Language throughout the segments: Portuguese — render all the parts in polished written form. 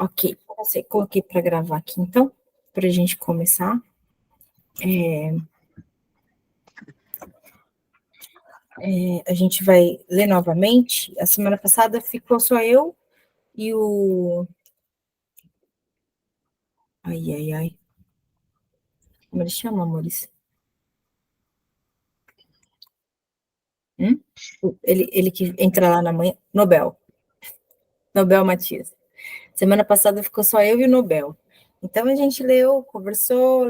Ok, você coloquei para gravar aqui, então, para a gente começar. A gente vai ler novamente. A semana passada ficou só eu e o... Ai. Como ele chama, amores? Ele que entra lá na manhã. Nobel Matias. Semana passada ficou só eu e o Nobel. Então a gente leu, conversou,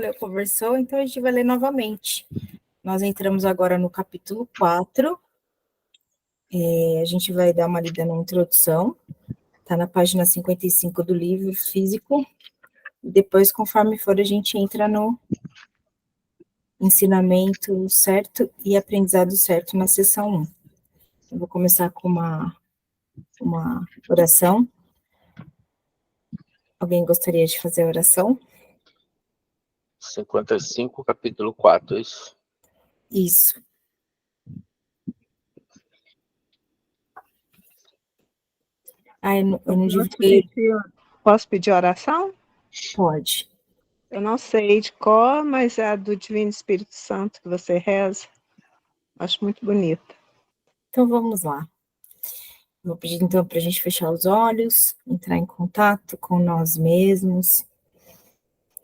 então a gente vai ler novamente. Nós entramos agora no capítulo 4. A gente vai dar uma lida na introdução. Está na página 55 do livro físico. E depois, conforme for, a gente entra no ensinamento certo e aprendizado certo na seção 1. Eu vou começar com uma oração. Alguém gostaria de fazer a oração? 55, capítulo 4, isso? Isso. Eu não divulguei. Posso pedir oração? Pode. Eu não sei de cor, mas é a do Divino Espírito Santo que você reza. Acho muito bonita. Então vamos lá. Vou pedir então para a gente fechar os olhos, entrar em contato com nós mesmos,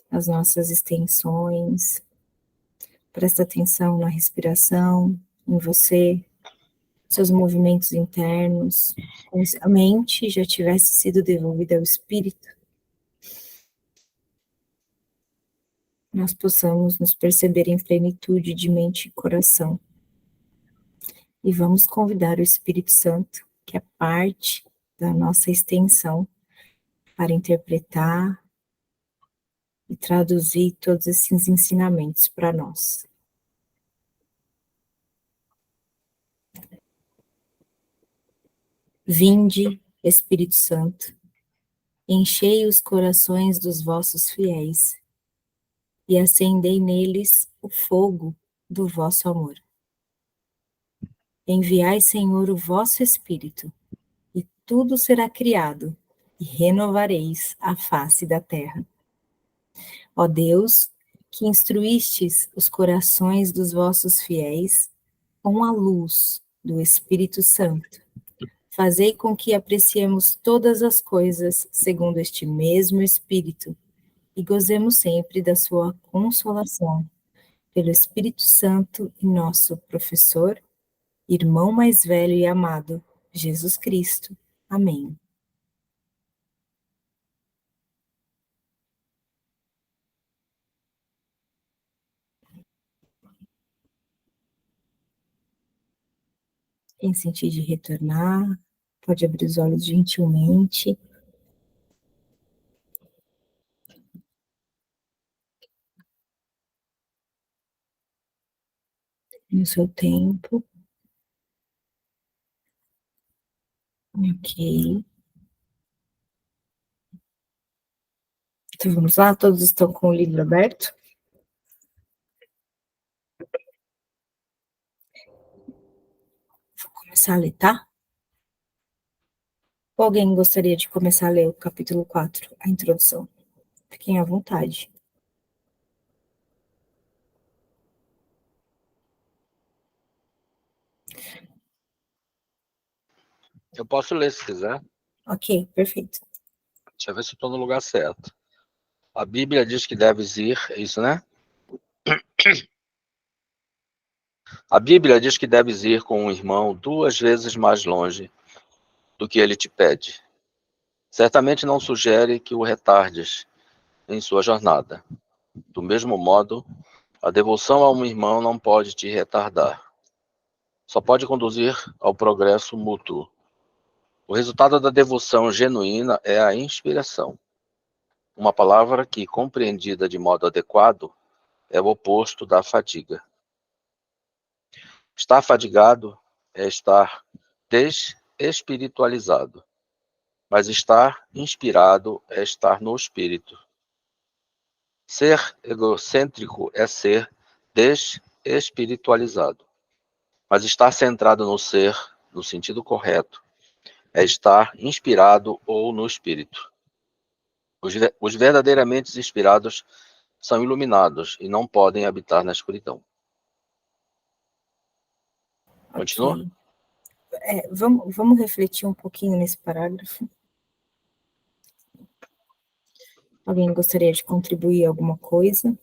as nossas extensões. Presta atenção na respiração, em você, seus movimentos internos, como se a mente já tivesse sido devolvida ao espírito. Nós possamos nos perceber em plenitude de mente e coração. E vamos convidar o Espírito Santo, que é parte da nossa extensão, para interpretar e traduzir todos esses ensinamentos para nós. Vinde, Espírito Santo, enchei os corações dos vossos fiéis e acendei neles o fogo do vosso amor. Enviai, Senhor, o vosso Espírito, e tudo será criado, e renovareis a face da terra. Ó Deus, que instruístes os corações dos vossos fiéis com a luz do Espírito Santo, fazei com que apreciemos todas as coisas segundo este mesmo Espírito e gozemos sempre da sua consolação. Pelo Espírito Santo e nosso professor, irmão mais velho e amado, Jesus Cristo. Amém. Quem sentir de retornar, pode abrir os olhos gentilmente. No seu tempo. Ok. Então vamos lá, todos estão com o livro aberto? Vou começar a ler, tá? Ou alguém gostaria de começar a ler o capítulo 4, a introdução? Fiquem à vontade. Eu posso ler se quiser. Ok, perfeito. Deixa eu ver se estou no lugar certo. A Bíblia diz que deves ir, é isso, né? A Bíblia diz que deves ir com um irmão 2 vezes mais longe do que ele te pede. Certamente não sugere que o retardes em sua jornada. Do mesmo modo, a devoção a um irmão não pode te retardar. Só pode conduzir ao progresso mútuo. O resultado da devoção genuína é a inspiração. Uma palavra que, compreendida de modo adequado, é o oposto da fadiga. Estar fadigado é estar desespiritualizado, mas estar inspirado é estar no espírito. Ser egocêntrico é ser desespiritualizado, mas estar centrado no ser, no sentido correto, é estar inspirado ou no espírito. Os verdadeiramente inspirados são iluminados e não podem habitar na escuridão. Continua? Ok. Vamos refletir um pouquinho nesse parágrafo. Alguém gostaria de contribuir alguma coisa?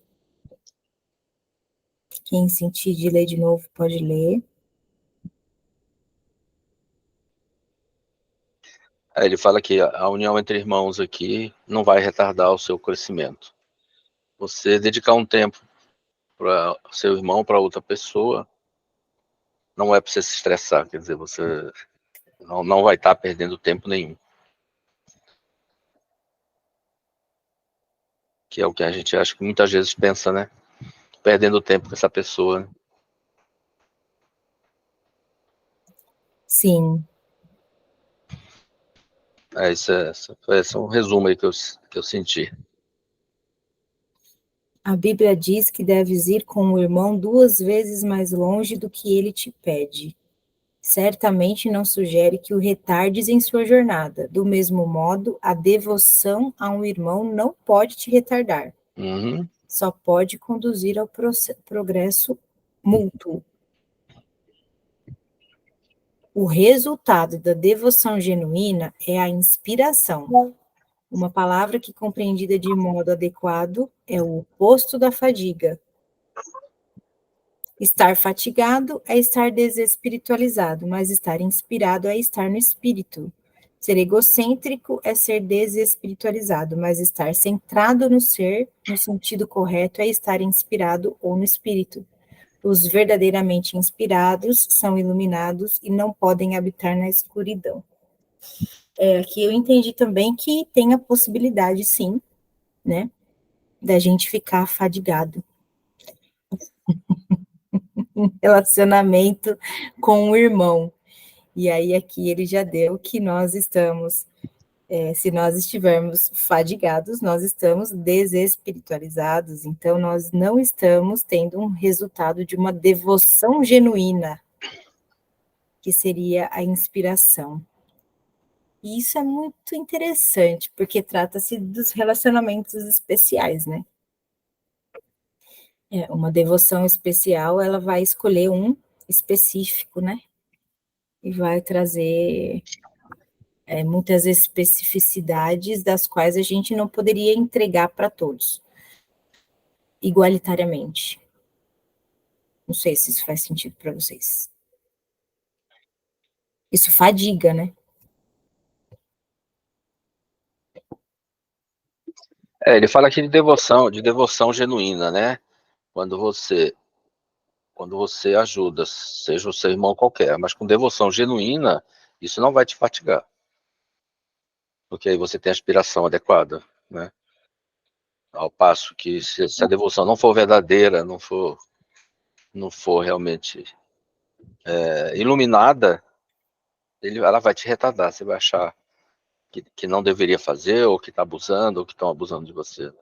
Quem sentir de ler de novo, pode ler. Ele fala que a união entre irmãos aqui não vai retardar o seu crescimento. Você dedicar um tempo para seu irmão, para outra pessoa, não é para você se estressar, quer dizer, você não vai estar perdendo tempo nenhum. Que é o que a gente acha que muitas vezes pensa, né? Perdendo tempo com essa pessoa. Sim. Esse é um resumo aí que eu senti. A Bíblia diz que deves ir com o irmão 2 vezes mais longe do que ele te pede. Certamente não sugere que o retardes em sua jornada. Do mesmo modo, a devoção a um irmão não pode te retardar. Uhum. Só pode conduzir ao progresso mútuo. O resultado da devoção genuína é a inspiração. Uma palavra que, compreendida de modo adequado, é o oposto da fadiga. Estar fatigado é estar desespiritualizado, mas estar inspirado é estar no espírito. Ser egocêntrico é ser desespiritualizado, mas estar centrado no ser, no sentido correto, é estar inspirado ou no espírito. Os verdadeiramente inspirados são iluminados e não podem habitar na escuridão. Aqui eu entendi também que tem a possibilidade, sim, né, da gente ficar fadigado em relacionamento com o irmão. E aí aqui ele já deu que nós estamos, se nós estivermos fadigados, nós estamos desespiritualizados, então nós não estamos tendo um resultado de uma devoção genuína, que seria a inspiração. E isso é muito interessante, porque trata-se dos relacionamentos especiais, né? Uma devoção especial, ela vai escolher um específico, né? E vai trazer muitas especificidades das quais a gente não poderia entregar para todos, igualitariamente. Não sei se isso faz sentido para vocês. Isso fadiga, né? Ele fala aqui de devoção genuína, né? Quando você ajuda, seja o seu irmão qualquer, mas com devoção genuína, isso não vai te fatigar. Porque aí você tem a aspiração adequada, né? Ao passo que se a devoção não for verdadeira, não for realmente iluminada, ela vai te retardar, você vai achar que não deveria fazer, ou que está abusando, ou que estão abusando de você.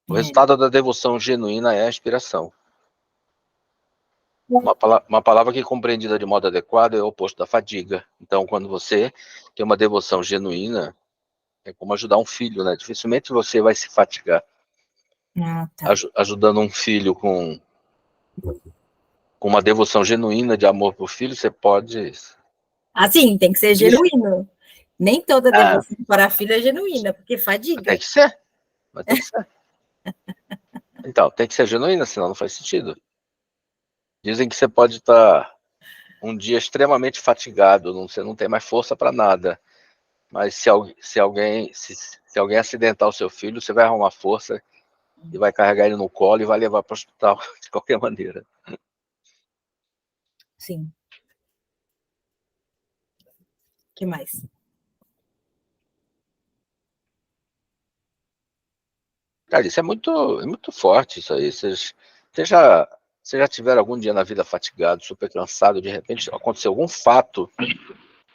O resultado da devoção genuína é a inspiração. Uma palavra que, compreendida de modo adequado, é o oposto da fadiga. Então, quando você tem uma devoção genuína, é como ajudar um filho, né? Dificilmente você vai se fatigar. Tá. Ajudando um filho com uma devoção genuína de amor por filho, você pode... Assim, tem que ser genuíno. Nem toda devoção para filho é genuína, porque fadiga. Tem que ser. Mas tem que ser. Então, tem que ser genuína, senão não faz sentido. Dizem que você pode estar um dia extremamente fatigado, você não tem mais força para nada. Mas se alguém acidentar o seu filho, você vai arrumar força e vai carregar ele no colo e vai levar para o hospital de qualquer maneira. Sim. O que mais? Cara, isso é muito forte, isso aí. Vocês já tiveram algum dia na vida fatigado, super cansado, de repente aconteceu algum fato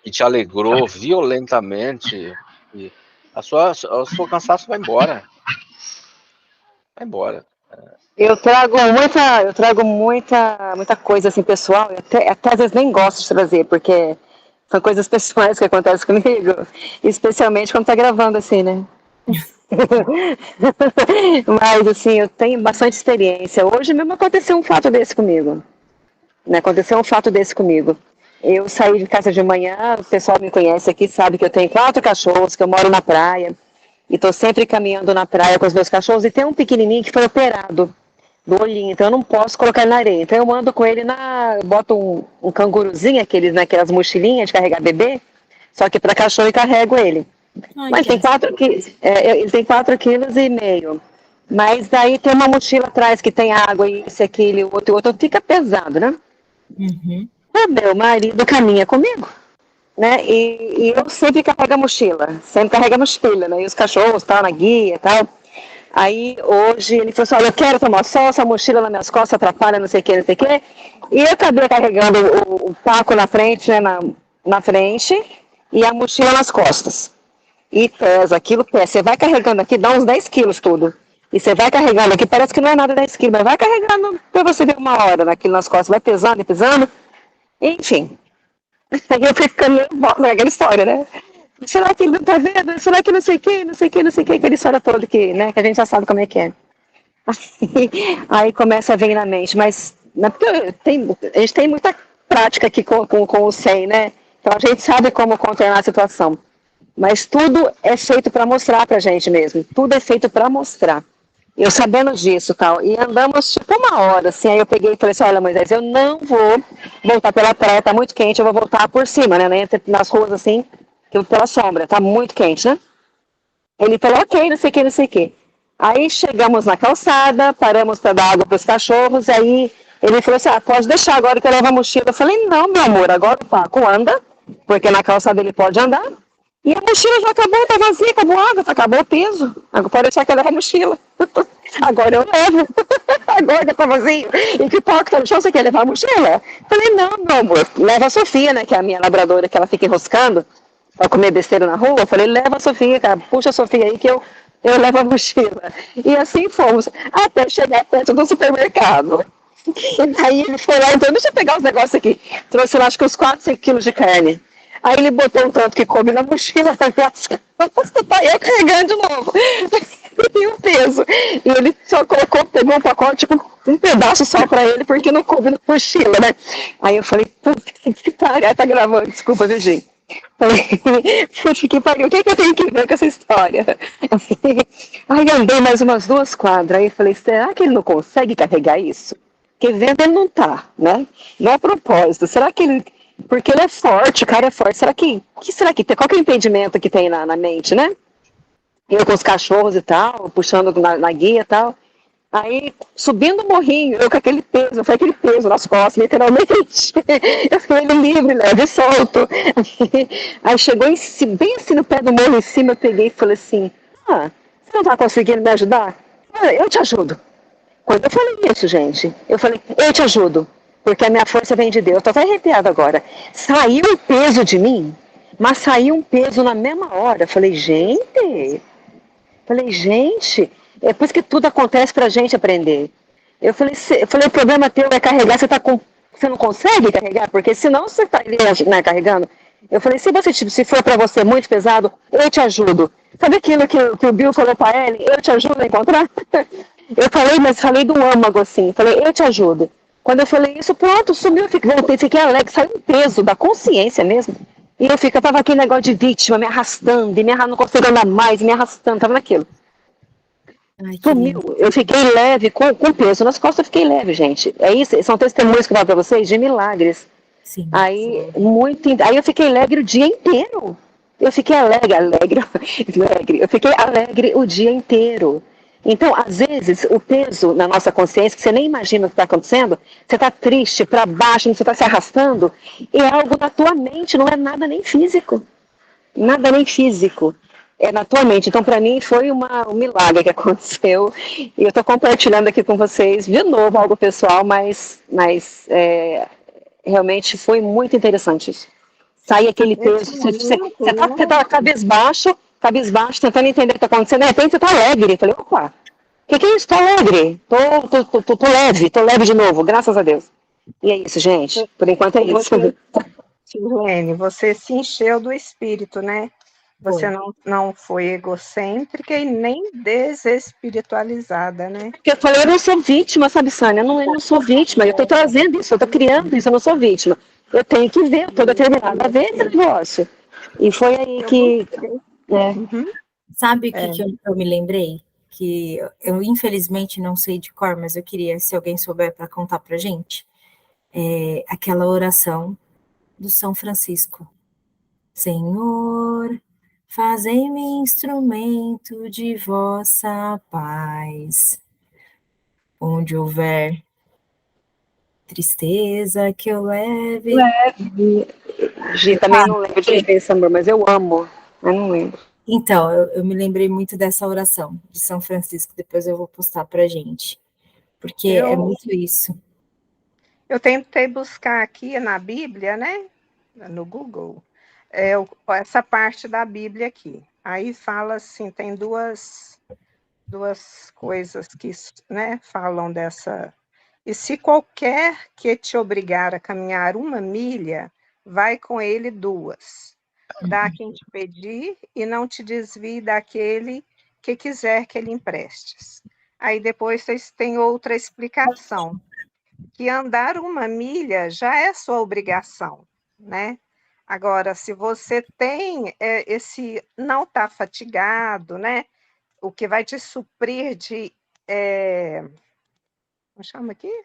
que te alegrou violentamente, e o seu cansaço vai embora. Vai embora. Eu trago muita coisa assim pessoal, até às vezes nem gosto de trazer, porque são coisas pessoais que acontecem comigo, especialmente quando tá gravando assim, né? Mas, assim, eu tenho bastante experiência. Hoje mesmo aconteceu um fato desse comigo. Né? Aconteceu um fato desse comigo. Eu saí de casa de manhã, o pessoal me conhece aqui, sabe que eu tenho 4 cachorros, que eu moro na praia. E estou sempre caminhando na praia com os meus cachorros. E tem um pequenininho que foi operado do olhinho, então eu não posso colocar ele na areia. Então eu ando com ele boto um canguruzinho, aquelas mochilinhas de carregar bebê, só que para cachorro eu carrego ele. Ai, Mas tem 4 ele tem 4,5 kg. Mas daí tem uma mochila atrás que tem água, isso, aquilo, outro, fica pesado, né? Uhum. O meu marido caminha comigo, né? E eu sempre carrego a mochila, né? E os cachorros, tal, na guia e tal. Aí, hoje, ele falou assim, olha, eu quero tomar sol, essa mochila nas minhas costas atrapalha, não sei o que, não sei o que. E eu acabei carregando o taco na frente, né, na frente, e a mochila nas costas. E pesa, aquilo pesa. Você vai carregando aqui, dá uns 10 quilos tudo. E você vai carregando aqui, parece que não é nada 10 quilos, mas vai carregando pra você ver uma hora naquilo nas costas, vai pesando e pesando. Enfim. Aí eu fui ficando nervosa naquela história, né? Será que ele não tá vendo? Será que não sei o que, não sei o que, não sei o que, aquela história toda que, né, que a gente já sabe como é que é. Aí começa a vir na mente, mas porque a gente tem muita prática aqui com o SEM, né? Então a gente sabe como contornar a situação. Mas tudo é feito para mostrar pra gente mesmo. Tudo é feito para mostrar. Eu sabendo disso tal. E andamos tipo uma hora, assim. Aí eu peguei e falei assim: olha, Moisés, eu não vou voltar pela praia, tá muito quente, eu vou voltar por cima, né? Nas ruas assim, pela sombra, tá muito quente, né? Ele falou: ok, não sei o que, não sei o que. Aí chegamos na calçada, paramos para dar água para os cachorros. Aí ele falou assim: ah, pode deixar agora que eu levo a mochila. Eu falei: não, meu amor, agora o Paco anda, porque na calçada ele pode andar. E a mochila já acabou, tá vazia, acabou a água, acabou o peso. Agora pode deixar que eu levo a mochila. Agora eu levo. Agora tá vazio. E que o Paco tá no chão, você quer levar a mochila? Eu falei: não, meu amor, leva a Sofia, né, que é a minha labradora, que ela fica enroscando para comer besteira na rua. Eu falei: leva a Sofia, cara, puxa a Sofia aí que eu levo a mochila. E assim fomos, até chegar perto do supermercado. E daí ele foi lá, então deixa eu pegar os negócios aqui. Trouxe lá, acho que uns 4, 5 quilos de carne. Aí ele botou um tanto que come na mochila, eu carregando de novo. E o peso. E ele só pegou um pacote, tipo, um pedaço só pra ele, porque não coube na mochila, né? Aí eu falei: puta que pariu, tá gravando, desculpa, Virgínia. Falei: puta que pariu, o que eu tenho que ver com essa história? Aí andei mais umas 2 quadras, aí falei: será que ele não consegue carregar isso? Porque vendo ele não tá, né? Não é propósito. Será que ele... Porque ele é forte, o cara é forte. Será que tem? Qual que é o impedimento que tem na mente, né? Eu com os cachorros e tal, puxando na guia e tal. Aí, subindo o morrinho, eu com aquele peso nas costas, literalmente. Eu fiquei ele livre, leve e solto. Aí chegou bem assim no pé do morro em cima, eu peguei e falei assim: ah, você não tá conseguindo me ajudar? Eu te ajudo. Quando eu falei isso, gente, eu falei: eu te ajudo. Porque a minha força vem de Deus. Estou até arrepiada agora. Saiu o peso de mim, mas saiu um peso na mesma hora. Falei, gente, é por isso que tudo acontece para a gente aprender. Eu falei, o problema teu é carregar, você não consegue carregar? Porque senão você está carregando. Eu falei: se for para você muito pesado, eu te ajudo. Sabe aquilo que o Bill falou para ele? Eu te ajudo a encontrar? Eu falei do âmago assim. Falei: eu te ajudo. Quando eu falei isso, pronto, sumiu, fiquei alegre, saiu um peso da consciência mesmo. E eu tava aquele negócio de vítima, me arrastando, não consigo andar mais, me arrastando, tava naquilo. Ai, Sumiu, eu fiquei leve, com peso nas costas, eu fiquei leve, gente. É isso, são testemunhos que eu falo pra vocês de milagres. Sim. Aí eu fiquei alegre o dia inteiro. Eu fiquei alegre, eu fiquei alegre o dia inteiro. Então, às vezes, o peso na nossa consciência, que você nem imagina o que está acontecendo, você está triste, para baixo, você está se arrastando, é algo da tua mente, não é nada nem físico. Nada nem físico. É na tua mente. Então, para mim, foi um milagre que aconteceu. E eu estou compartilhando aqui com vocês, de novo, algo pessoal, mas realmente foi muito interessante isso. Sai aquele peso, você tá cabisbaixo, tentando entender o que está acontecendo, de repente você está alegre. Eu falei: opa, o que é isso? Estou alegre, tô leve de novo, graças a Deus. E é isso, gente, por enquanto é isso. Silene, você se encheu do Espírito, né? Você Foi. não foi egocêntrica e nem desespiritualizada, né? Porque eu falei, eu não sou vítima, sabe, Sânia? Eu não sou vítima, eu estou trazendo isso, eu estou criando isso, eu não sou vítima. Eu tenho que ver, eu estou determinada a ver esse negócio. E foi aí que. Uhum. Sabe o que eu me lembrei? Que eu infelizmente não sei de cor, mas eu queria, se alguém souber, para contar pra gente, aquela oração do São Francisco. Senhor, fazei-me instrumento de vossa paz. Onde houver tristeza, que eu leve. Gi, também não lembro de cabeça, amor, mas eu amo. Eu não lembro. Então, eu me lembrei muito dessa oração de São Francisco, depois eu vou postar pra gente, porque é muito isso. Eu tentei buscar aqui na Bíblia, né? No Google, essa parte da Bíblia aqui. Aí fala assim, tem duas coisas que, né, falam dessa. E se qualquer que te obrigar a caminhar 1 milha, vai com ele 2. Dá a quem te pedir e não te desvie daquele que quiser que ele emprestes. Aí depois tem outra explicação, que andar 1 milha já é sua obrigação, né? Agora, se você tem esse não está fatigado, né? O que vai te suprir de como chama aqui?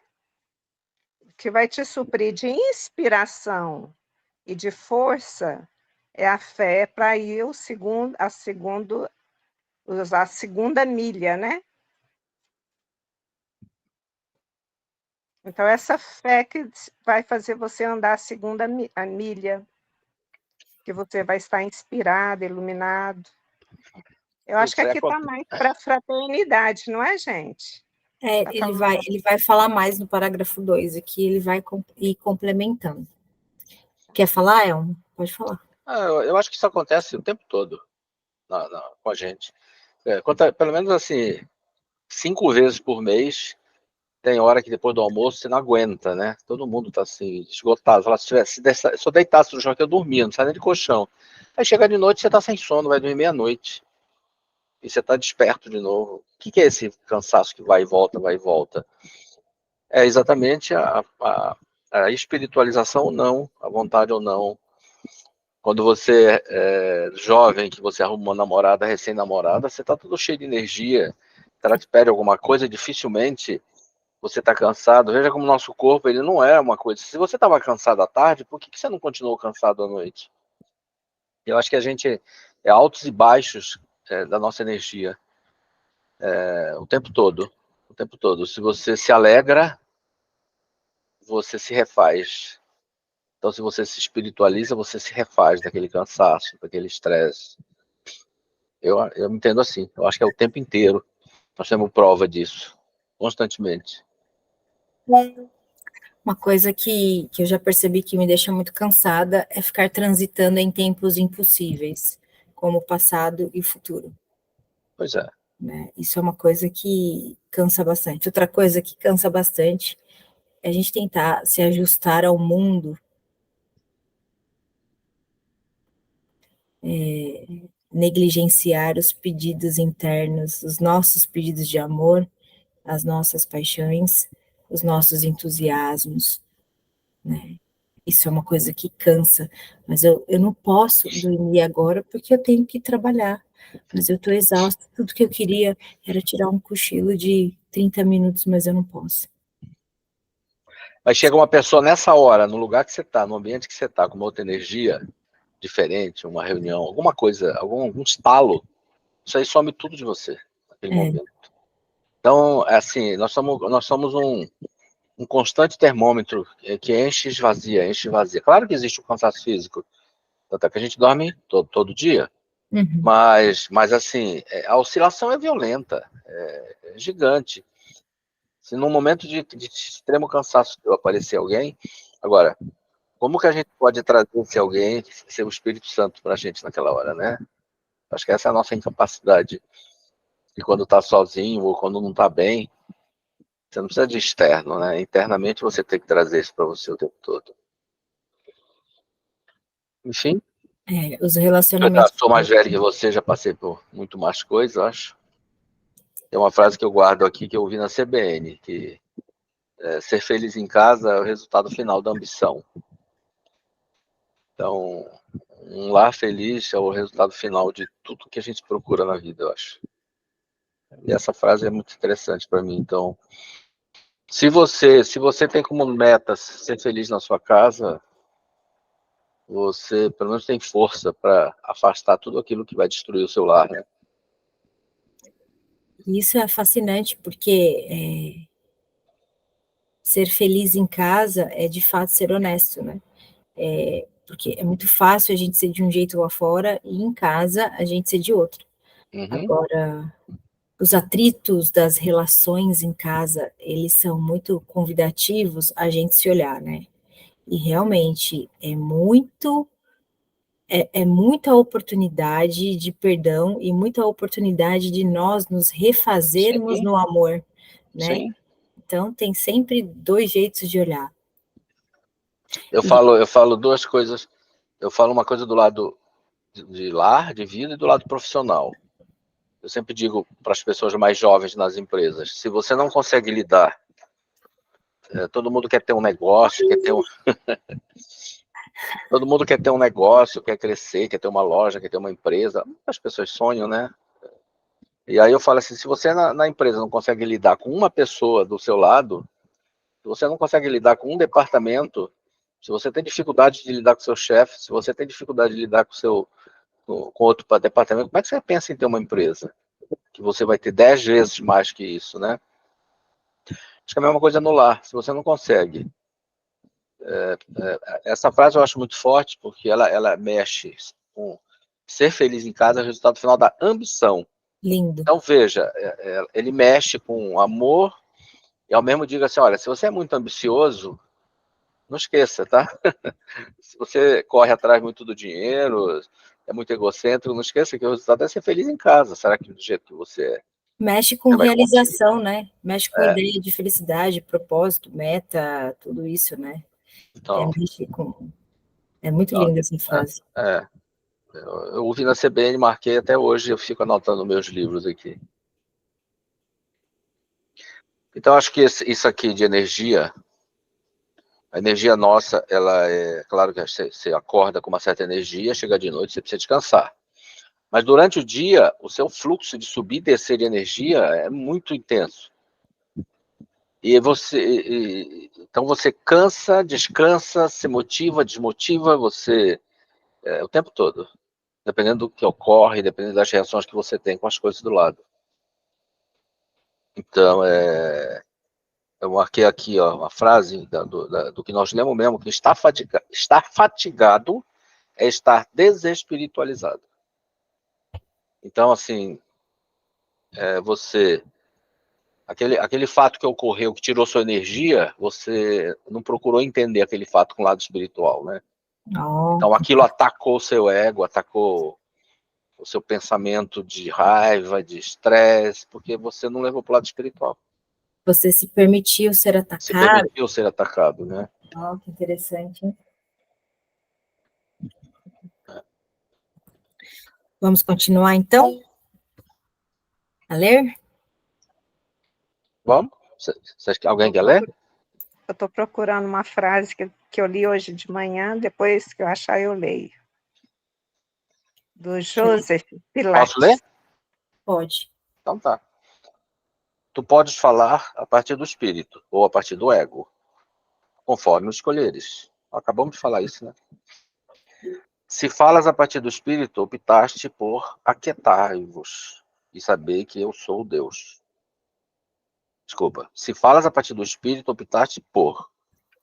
Que vai te suprir de inspiração e de força é a fé para ir a segunda milha, né? Então, essa fé que vai fazer você andar a segunda milha, que você vai estar inspirado, iluminado. Eu acho que aqui está mais para a fraternidade, não é, gente? Ele vai falar mais no parágrafo 2 aqui, ele vai ir complementando. Quer falar, Elmo? Pode falar. Eu acho que isso acontece o tempo todo com a gente. Pelo menos assim, 5 vezes por mês, tem hora que depois do almoço você não aguenta, né? Todo mundo tá assim, esgotado. Fala, se eu deitasse no chão que eu dormia, não sai nem de colchão. Aí chega de noite, você tá sem sono, vai dormir meia-noite. E você tá desperto de novo. O que é esse cansaço que vai e volta, vai e volta? É exatamente a espiritualização ou não, a vontade ou não. Quando você é jovem, que você arruma uma namorada, recém-namorada, você tá todo cheio de energia. Ela te pede alguma coisa, dificilmente você está cansado. Veja como o nosso corpo, ele não é uma coisa. Se você estava cansado à tarde, por que você não continuou cansado à noite? Eu acho que a gente é altos e baixos da nossa energia o tempo todo. O tempo todo. Se você se alegra, você se refaz. Então, se você se espiritualiza, você se refaz daquele cansaço, daquele estresse. Eu me entendo assim. Eu acho que é o tempo inteiro. Nós temos prova disso, constantemente. Uma coisa que eu já percebi que me deixa muito cansada é ficar transitando em tempos impossíveis, como o passado e o futuro. Pois é. Né? Isso é uma coisa que cansa bastante. Outra coisa que cansa bastante é a gente tentar se ajustar ao mundo, negligenciar os pedidos internos, os nossos pedidos de amor, as nossas paixões, os nossos entusiasmos, né? Isso é uma coisa que cansa, mas eu não posso dormir agora porque eu tenho que trabalhar, mas eu estou exausta, tudo que eu queria era tirar um cochilo de 30 minutos, mas eu não posso. Mas chega uma pessoa nessa hora, no lugar que você está, no ambiente que você está, com uma outra energia diferente, uma reunião, alguma coisa, algum estalo, isso aí some tudo de você naquele momento. Então, assim, nós somos um constante termômetro que enche e esvazia, enche e esvazia. Claro que existe o cansaço físico, até que a gente dorme todo dia, mas assim, a oscilação é violenta, é gigante. Se num momento de extremo cansaço aparecer alguém, agora, como que a gente pode trazer esse alguém, ser o Espírito Santo para a gente naquela hora, né? Acho que essa é a nossa incapacidade. E quando está sozinho ou quando não está bem, você não precisa de externo, né? Internamente você tem que trazer isso para você o tempo todo. Enfim, Os Eu relacionamentos. sou mais velho que você, já passei por muito mais coisas, acho. Tem uma frase que eu guardo aqui, que eu ouvi na CBN, que ser feliz em casa é o resultado final da ambição. Então, um lar feliz é o resultado final de tudo que a gente procura na vida, eu acho. E essa frase é muito interessante para mim. Então, se você tem como meta ser feliz na sua casa, você pelo menos tem força para afastar tudo aquilo que vai destruir o seu lar, né? Isso é fascinante, porque ser feliz em casa é, de fato, ser honesto, né? Porque é muito fácil a gente ser de um jeito lá fora e em casa a gente ser de outro. Uhum. Agora, os atritos das relações em casa, eles são muito convidativos a gente se olhar, né? E realmente é muita oportunidade de perdão e muita oportunidade de nós nos refazermos Sim, no amor, né? sim. Então, tem sempre dois jeitos de olhar. Eu E falo duas coisas. Eu falo uma coisa do lado de lar, de vida, e do lado profissional. Eu sempre digo para as pessoas mais jovens nas empresas, se você não consegue lidar, todo mundo quer ter um negócio, todo mundo quer ter um negócio, quer crescer, quer ter uma loja, quer ter uma empresa. As pessoas sonham, né? E aí eu falo assim, se você na empresa não consegue lidar com uma pessoa do seu lado, se você não consegue lidar com um departamento, se você tem dificuldade de lidar com seu chefe, se você tem dificuldade de lidar com outro departamento, como é que você pensa em ter uma empresa? Que você vai ter 10 vezes mais que isso, né? Acho que é a mesma coisa no lar. Se você não consegue. Essa frase eu acho muito forte, porque ela mexe com ser feliz em casa é o resultado final da ambição. lindo. Então, veja, ele mexe com amor e ao mesmo diga assim, olha, se você é muito ambicioso, não esqueça, tá? Se você corre atrás muito do dinheiro, é muito egocêntrico, não esqueça que o resultado é ser feliz em casa. Será que do jeito que você é, Mexe com você vai conseguir? realização, né? Mexe com É, ideia de felicidade, propósito, meta, tudo isso, né? então, Mexe com... É muito então linda essa frase. eu ouvi na CBN, marquei até hoje, eu fico anotando meus livros aqui. Então, acho que isso aqui de energia, a energia nossa, ela é, claro que você acorda com uma certa energia, chega de noite, você precisa descansar. Mas durante o dia, o seu fluxo de subir e descer de energia é muito intenso. Então você cansa, descansa, se motiva, desmotiva, o tempo todo, dependendo do que ocorre, dependendo das reações que você tem com as coisas do lado. Então, eu marquei aqui ó, uma frase do que nós lemos mesmo, que estar fatigado é estar desespiritualizado. Então, assim, você... Aquele fato que ocorreu, que tirou sua energia, você não procurou entender aquele fato com o lado espiritual, né? Oh, Então, aquilo atacou o seu ego, atacou o seu pensamento de raiva, de estresse, porque você não levou para o lado espiritual. você se permitiu ser Se atacado? permitiu ser atacado, né? Oh, que interessante, hein? Vamos continuar, então, a ler? Vamos? Alguém quer ler? Eu estou procurando uma frase que eu li hoje de manhã, depois que eu achar eu leio. Do Joseph Posso ler? Pilates. Pode. Então tá. Tu podes falar a partir do espírito ou a partir do ego, conforme o escolheres. Acabamos de falar isso, né? Se falas a partir do espírito, optaste por aquietai-vos e saber que eu sou Deus. Desculpa. Se falas a partir do espírito, optaste por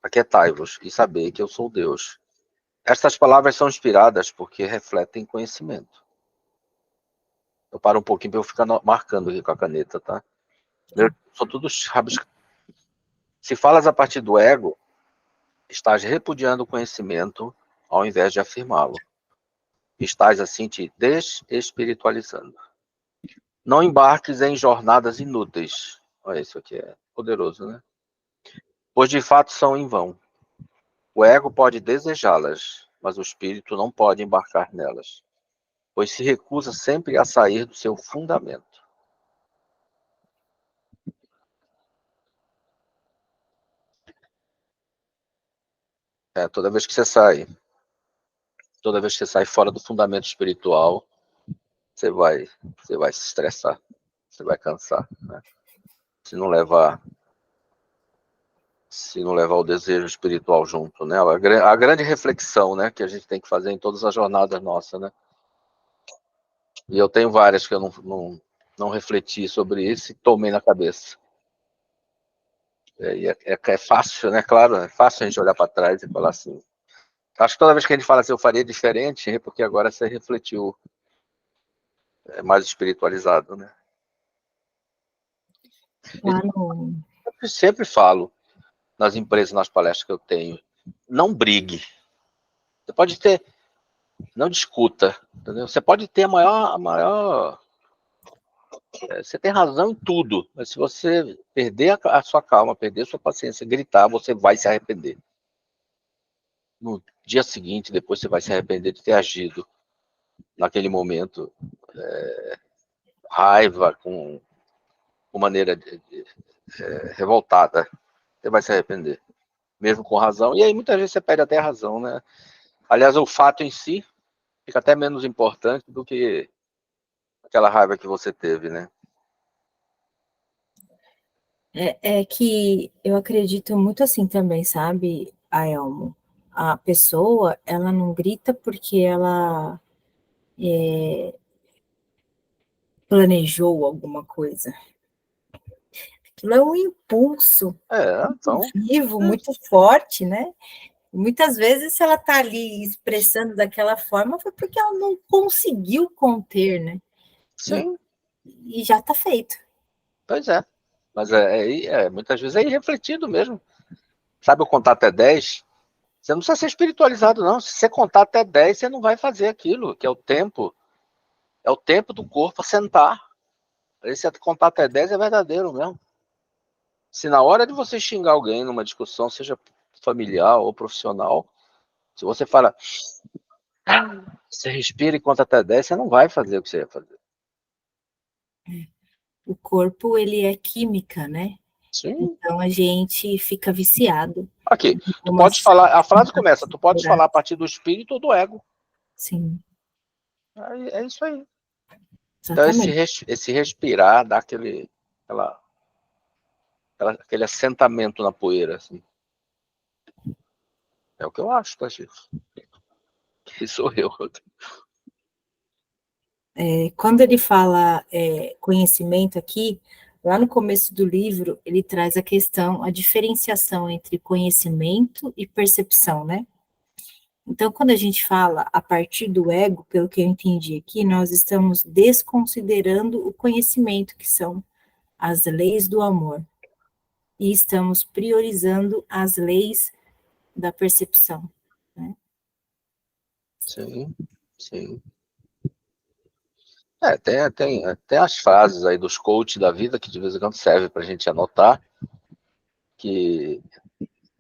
aquietai-vos e saber que eu sou Deus. Estas palavras são inspiradas porque refletem conhecimento. Eu paro um pouquinho para eu ficar marcando aqui com a caneta, tá? São todos rabiscos. Se falas a partir do ego, estás repudiando o conhecimento ao invés de afirmá-lo. Estás assim te desespiritualizando. Não embarques em jornadas inúteis. Olha, isso aqui é poderoso, né? Pois de fato são em vão. O ego pode desejá-las, mas o espírito não pode embarcar nelas, pois se recusa sempre a sair do seu fundamento. Toda vez que você sai fora do fundamento espiritual, você vai se estressar, você vai cansar, né? Se não levar o desejo espiritual junto, né? A grande reflexão, né, que a gente tem que fazer em todas as jornadas nossas, né? E eu tenho várias que eu não refleti sobre isso e tomei na cabeça. É fácil, né? Claro, é fácil a gente olhar para trás e falar assim. Acho que toda vez que a gente fala assim, eu faria diferente, é porque agora você refletiu mais espiritualizado, né? Lá no... Eu sempre falo nas empresas, nas palestras que eu tenho, não brigue. Você pode ter, não discuta, entendeu? Você pode ter você tem razão em tudo, mas se você perder a sua calma, perder a sua paciência, gritar, você vai se arrepender. No dia seguinte, depois você vai se arrepender de ter agido naquele momento, raiva, com maneira revoltada. Você vai se arrepender, mesmo com razão. E aí muitas vezes você perde até a razão, né? Aliás, o fato em si fica até menos importante do que aquela raiva que você teve, né? É que eu acredito muito assim também, sabe, Aelmo? A pessoa, ela não grita porque ela planejou alguma coisa. Aquilo é um impulso Então, vivo, muito forte, né? Muitas vezes, se ela está ali expressando daquela forma, foi porque ela não conseguiu conter, né? sim, E já está feito. pois é. Mas muitas vezes é irrefletido mesmo. Sabe o contar até 10? Você não precisa ser espiritualizado, não. Se você contar até 10, você não vai fazer aquilo, que é o tempo. É o tempo do corpo sentar. Aí você contar até 10 é verdadeiro mesmo. Se na hora de você xingar alguém numa discussão, seja familiar ou profissional, se você fala, você respira e conta até 10, você não vai fazer o que você ia fazer. O corpo, ele é química, né? Sim. Então, a gente fica viciado. Aqui, tu pode falar, a frase começa, tu pode falar a partir do espírito ou do ego. Sim. É isso aí. Então, Exatamente. esse respirar dá aquele assentamento na poeira, assim. É o que eu acho, tá, Chico? Que sou eu. Quando ele fala conhecimento aqui, lá no começo do livro, ele traz a diferenciação entre conhecimento e percepção, né? Então, quando a gente fala a partir do ego, pelo que eu entendi aqui, nós estamos desconsiderando o conhecimento, que são as leis do amor, e estamos priorizando as leis da percepção, né? Sim, sim. Tem as frases aí dos coaches da vida que de vez em quando serve pra gente anotar, que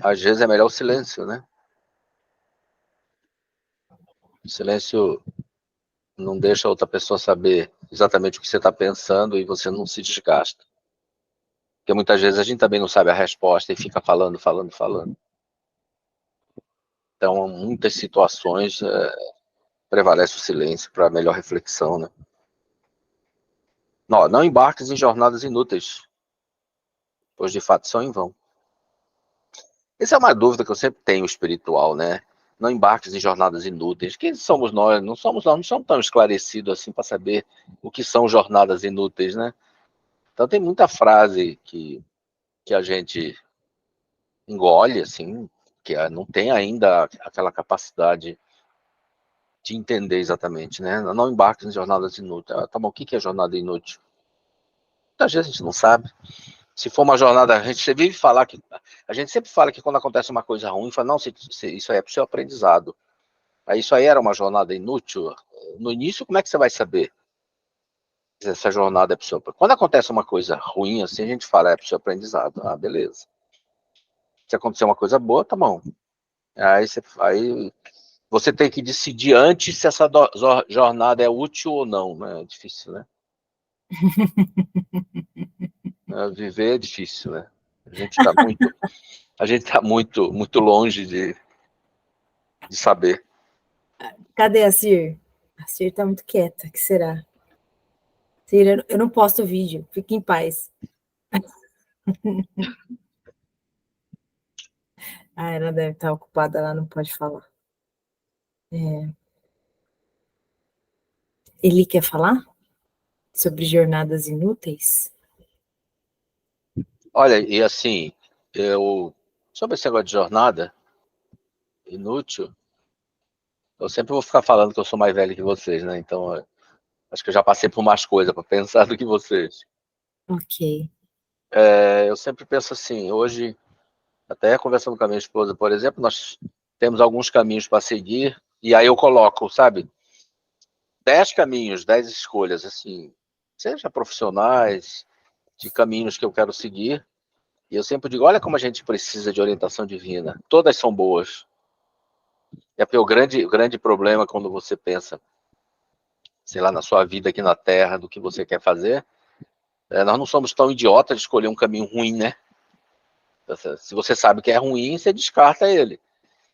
às vezes é melhor o silêncio, né? O silêncio não deixa a outra pessoa saber exatamente o que você está pensando e você não se desgasta. Porque muitas vezes a gente também não sabe a resposta e fica falando, falando, falando. Então, em muitas situações, prevalece o silêncio para melhor reflexão, né? Não embarques em jornadas inúteis, pois de fato são em vão. Essa é uma dúvida que eu sempre tenho espiritual, né? Não embarques em jornadas inúteis. Quem somos nós? Não somos tão esclarecidos assim para saber o que são jornadas inúteis, né? Então tem muita frase que a gente engole, assim, que não tem ainda aquela capacidade de entender exatamente, né? Não embarques em jornadas inúteis. Tá bom, o que é jornada inútil? Muitas vezes a gente não sabe. Se for uma jornada, a gente sempre fala que quando acontece uma coisa ruim, fala, não, isso aí é para o seu aprendizado. Aí isso aí era uma jornada inútil. No início, como é que você vai saber se essa jornada é para o seu... Quando acontece uma coisa ruim, assim, a gente fala, é para o seu aprendizado. Ah, beleza. Se acontecer uma coisa boa, tá bom. Aí Você tem que decidir antes se essa jornada é útil ou não, né? É difícil, né? Viver é difícil, né? A gente tá muito longe de saber. Cadê a Cir? A Cir tá muito quieta, o que será? Cir, eu não posto vídeo, fique em paz. Ah, ela deve estar ocupada, ela não pode falar. Ele quer falar sobre jornadas inúteis? Olha, e assim, sobre esse negócio de jornada inútil, eu sempre vou ficar falando que eu sou mais velho que vocês, né? Então, acho que eu já passei por mais coisa para pensar do que vocês. Ok. Eu sempre penso assim, hoje, até conversando com a minha esposa, por exemplo, nós temos alguns caminhos para seguir, e aí eu coloco, sabe, 10 caminhos, 10 escolhas, assim, seja profissionais, de caminhos que eu quero seguir, e eu sempre digo, olha como a gente precisa de orientação divina, todas são boas. É porque o grande problema quando você pensa, sei lá, na sua vida aqui na Terra, do que você quer fazer, nós não somos tão idiotas de escolher um caminho ruim, né? Se você sabe que é ruim, você descarta ele.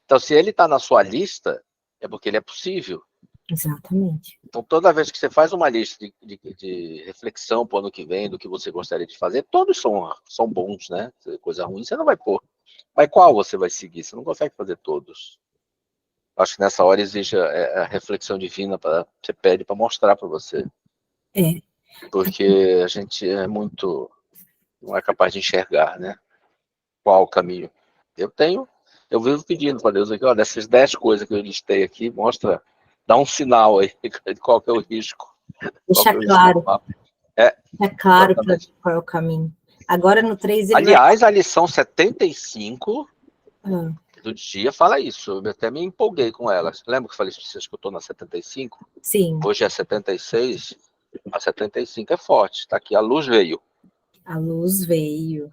Então, se ele está na sua lista, é porque ele é possível. Exatamente. Então, toda vez que você faz uma lista de reflexão para o ano que vem, do que você gostaria de fazer, todos são bons, né? Coisa ruim você não vai pôr. Mas qual você vai seguir? Você não consegue fazer todos. Acho que nessa hora existe a reflexão divina, você pede para mostrar para você. É. Porque a gente não é capaz de enxergar, né? Qual o caminho. Eu vivo pedindo para Deus aqui, ó, dessas 10 coisas que eu listei aqui, dá um sinal aí de qual que é o risco. Qual que Deixar é o risco claro. normal. É, Deixar claro exatamente. qual é o caminho. Agora no 3 ele vai. Aliás, a lição 75 Ah, do dia fala isso. Eu até me empolguei com ela. Lembra que eu falei que você escutou na 75? sim, Hoje é 76. A 75 é forte. Está aqui, a luz veio. a luz veio.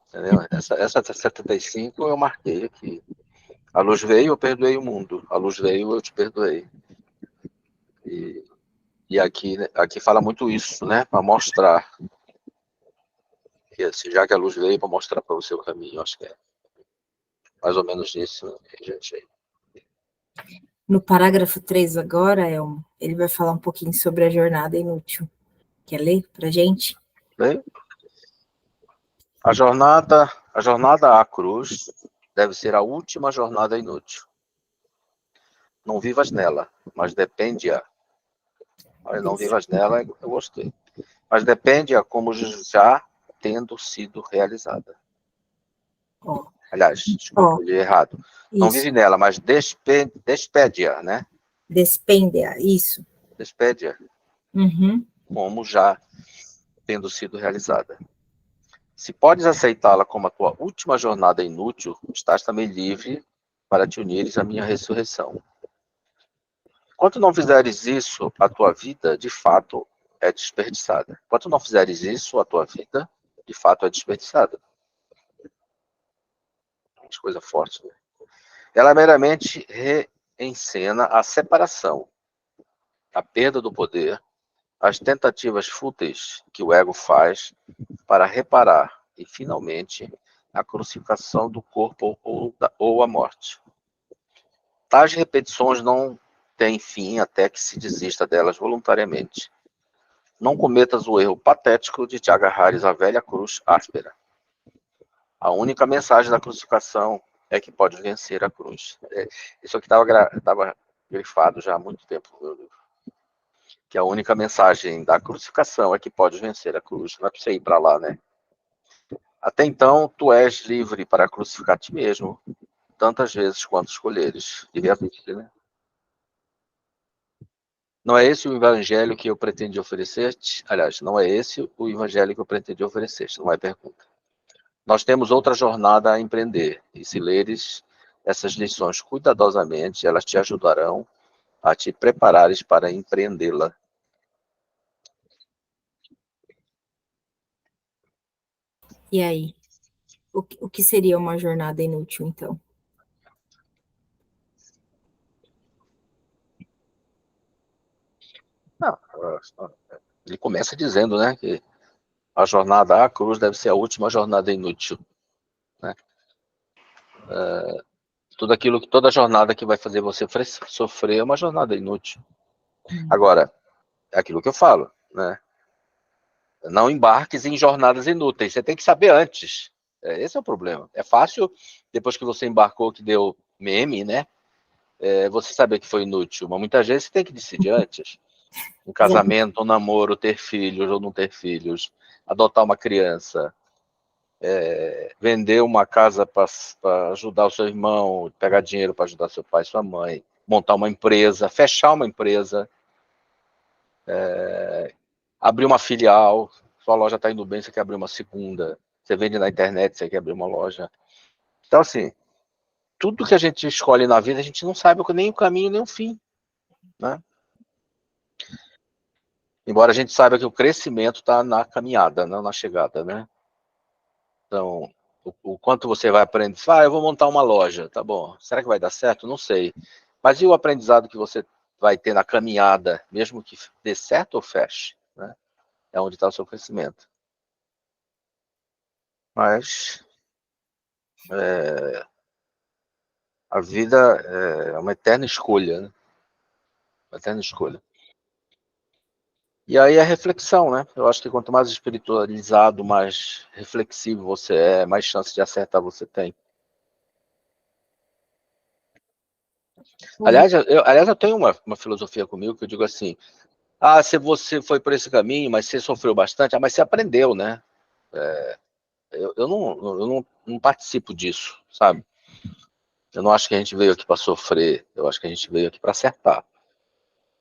Entendeu? Essa 75 eu marquei aqui. A luz veio, eu perdoei o mundo. A luz veio, eu te perdoei. E, e aqui fala muito isso, né? Para mostrar. Que, assim, já que a luz veio, para mostrar para você o caminho. Acho que é mais ou menos isso, né, gente. No parágrafo 3 agora, Elmo, ele vai falar um pouquinho sobre a jornada inútil. Quer ler pra gente? Bem, a jornada à cruz deve ser a última jornada inútil. Não vivas nela, mas depende-a. Olha, não vivas nela, eu gostei. Mas depende-a como já tendo sido realizada. Ó, Aliás, desculpa, ó, eu li errado. Não isso. vive nela, mas despede-a, né? Despende-a, isso. Despede-a Uhum. como já tendo sido realizada. Se podes aceitá-la como a tua última jornada inútil, estás também livre para te unires à minha ressurreição. Enquanto não fizeres isso, a tua vida, de fato, é desperdiçada. Enquanto não fizeres isso, a tua vida, de fato, é desperdiçada. Que coisa forte, né? Ela meramente reencena a separação, a perda do poder, as tentativas fúteis que o ego faz para reparar e, finalmente, a crucificação do corpo ou a morte. Tais repetições não têm fim até que se desista delas voluntariamente. Não cometas o erro patético de te agarrares à velha cruz áspera. A única mensagem da crucificação é que pode vencer a cruz. Isso aqui estava grifado já há muito tempo no meu livro. Que a única mensagem da crucificação é que pode vencer a cruz. Não é para você ir para lá, né? Até então, tu és livre para crucificar a ti mesmo, tantas vezes quanto escolheres. Livre-arbítrio, né? Não é esse o evangelho que eu pretendi oferecer-te? Aliás, não é esse o evangelho que eu pretendi oferecer-te, não é pergunta. Nós temos outra jornada a empreender, e se leres essas lições cuidadosamente, elas te ajudarão a te preparares para empreendê-la. E aí? O que seria uma jornada inútil, então? Não, ele começa dizendo, né, que a jornada à cruz deve ser a última jornada inútil, né? Toda jornada que vai fazer você sofrer é uma jornada inútil. Agora, é aquilo que eu falo, né? Não embarques em jornadas inúteis. Você tem que saber antes. Esse é o problema. É fácil, depois que você embarcou, que deu meme, né? Você saber que foi inútil. Mas muitas vezes você tem que decidir antes. Um casamento, um namoro, ter filhos ou não ter filhos, adotar uma criança, vender uma casa para ajudar o seu irmão, pegar dinheiro para ajudar seu pai e sua mãe, montar uma empresa, fechar uma empresa, abrir uma filial, sua loja está indo bem, você quer abrir uma segunda, você vende na internet, você quer abrir uma loja. Então, assim, tudo que a gente escolhe na vida, a gente não sabe nem o caminho, nem o fim, né? Embora a gente saiba que o crescimento está na caminhada, não na chegada, né? Então, o quanto você vai aprender, eu vou montar uma loja, tá bom, será que vai dar certo? Não sei. Mas e o aprendizado que você vai ter na caminhada, mesmo que dê certo ou feche, né? É onde está o seu crescimento. Mas a vida é uma eterna escolha, né? Uma eterna escolha. E aí a reflexão, né? Eu acho que quanto mais espiritualizado, mais reflexivo você é, mais chance de acertar você tem. Aliás, eu tenho uma filosofia comigo que eu digo assim, se você foi por esse caminho, mas você sofreu bastante, mas você aprendeu, né? Eu não participo disso, sabe? Eu não acho que a gente veio aqui para sofrer, eu acho que a gente veio aqui para acertar.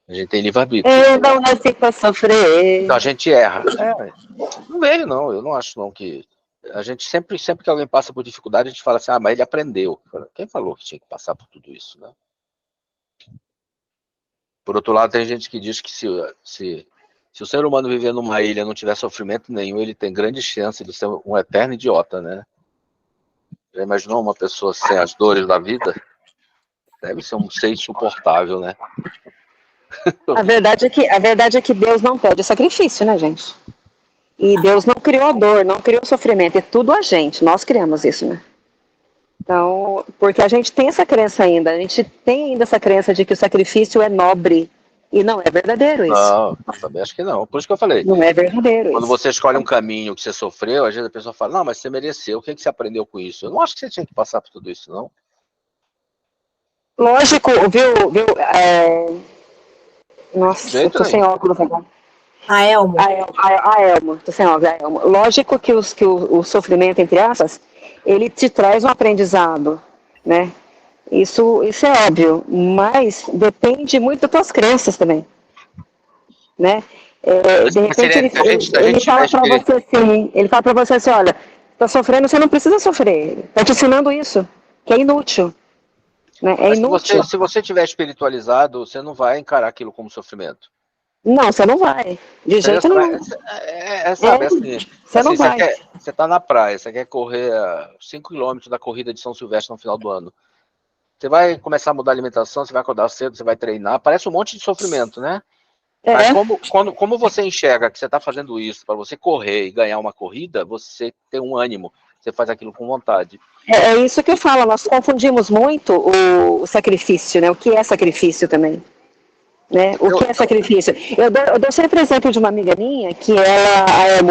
A gente tem livre-arbítrio. Eu não nasci para sofrer. Então a gente erra. Não veio, não. Eu não acho, não, que... A gente sempre que alguém passa por dificuldade, a gente fala assim, mas ele aprendeu. Quem falou que tinha que passar por tudo isso, né? Por outro lado, tem gente que diz que se o ser humano viver numa ilha e não tiver sofrimento nenhum, ele tem grande chance de ser um eterno idiota, né? Já imaginou uma pessoa sem as dores da vida? Deve ser um ser insuportável, né? A verdade é que Deus não pede sacrifício, né, gente? E Deus não criou a dor, não criou o sofrimento, é tudo a gente, nós criamos isso, né? Então, porque a gente tem essa crença ainda, a gente tem ainda essa crença de que o sacrifício é nobre, e não é verdadeiro isso. Não, também acho que não. Por isso que eu falei. Não é verdadeiro Quando isso. você escolhe um caminho que você sofreu, às vezes a pessoa fala, não, mas você mereceu, o que você aprendeu com isso? Eu não acho que você tinha que passar por tudo isso, não. Lógico, viu, nossa, eu tô sem óculos agora. A Elmo. A Elmo, tô sem óculos, a Elmo. Lógico que o sofrimento, entre aspas, ele te traz um aprendizado, né? Isso é óbvio, mas depende muito das tuas crenças também, né? De repente ele fala para você assim, olha, tá sofrendo, você não precisa sofrer, tá te ensinando isso, que é inútil, né? É inútil. Se você estiver espiritualizado, você não vai encarar aquilo como sofrimento. Não, você não vai, de jeito nenhum. Sabe, assim, você não vai. Você tá na praia, você quer correr 5 km da corrida de São Silvestre no final do ano. Você vai começar a mudar a alimentação, você vai acordar cedo, você vai treinar, parece um monte de sofrimento, né? Mas como você enxerga que você está fazendo isso para você correr e ganhar uma corrida, você tem um ânimo, você faz aquilo com vontade. É isso que eu falo, nós confundimos muito o sacrifício, né? O que é sacrifício também. Né? O que é sacrifício? Eu dou sempre exemplo de uma amiga minha que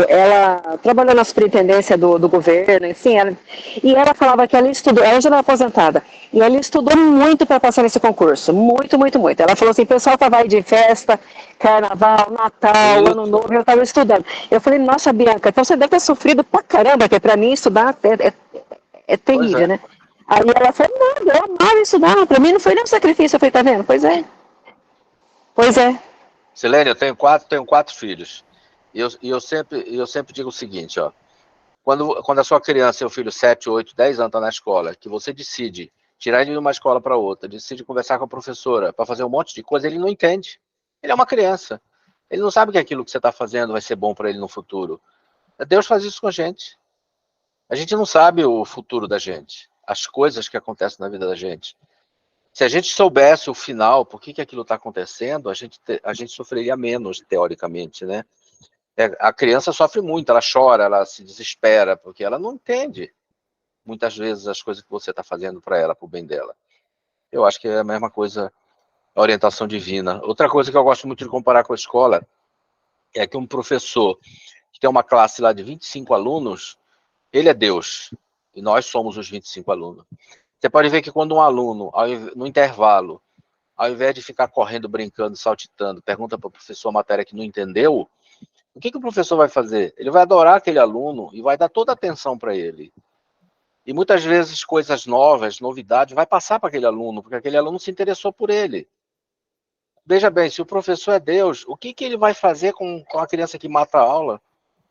ela trabalhou na superintendência do governo, assim, e ela falava que ela estudou, ela já era aposentada, e ela estudou muito para passar nesse concurso, muito, muito, muito. Ela falou assim, o pessoal estava aí de festa, carnaval, Natal, Ano Novo, eu estava estudando. Eu falei, nossa, Bianca, então você deve ter sofrido pra caramba, porque para mim estudar é terrível, né? Aí ela falou, não, eu amava estudar, para mim não foi nem um sacrifício. Eu falei, tá vendo? Pois é. Pois é. Silene, eu tenho quatro filhos. E eu sempre digo o seguinte, ó. Quando a sua criança, seu filho, 7, 8, 10 anos, está na escola, que você decide tirar ele de uma escola para outra, decide conversar com a professora para fazer um monte de coisa, ele não entende. Ele é uma criança. Ele não sabe que aquilo que você está fazendo vai ser bom para ele no futuro. Deus faz isso com a gente. A gente não sabe o futuro da gente, as coisas que acontecem na vida da gente. Se a gente soubesse o final, por que aquilo está acontecendo, a gente sofreria menos, teoricamente, né? A criança sofre muito, ela chora, ela se desespera, porque ela não entende, muitas vezes, as coisas que você está fazendo para ela, para o bem dela. Eu acho que é a mesma coisa, a orientação divina. Outra coisa que eu gosto muito de comparar com a escola é que um professor que tem uma classe lá de 25 alunos, ele é Deus, e nós somos os 25 alunos. Você pode ver que quando um aluno, no intervalo, ao invés de ficar correndo, brincando, saltitando, pergunta para o professor a matéria que não entendeu, o que o professor vai fazer? Ele vai adorar aquele aluno e vai dar toda a atenção para ele. E muitas vezes coisas novas, novidades, vai passar para aquele aluno, porque aquele aluno se interessou por ele. Veja bem, se o professor é Deus, o que ele vai fazer com a criança que mata a aula,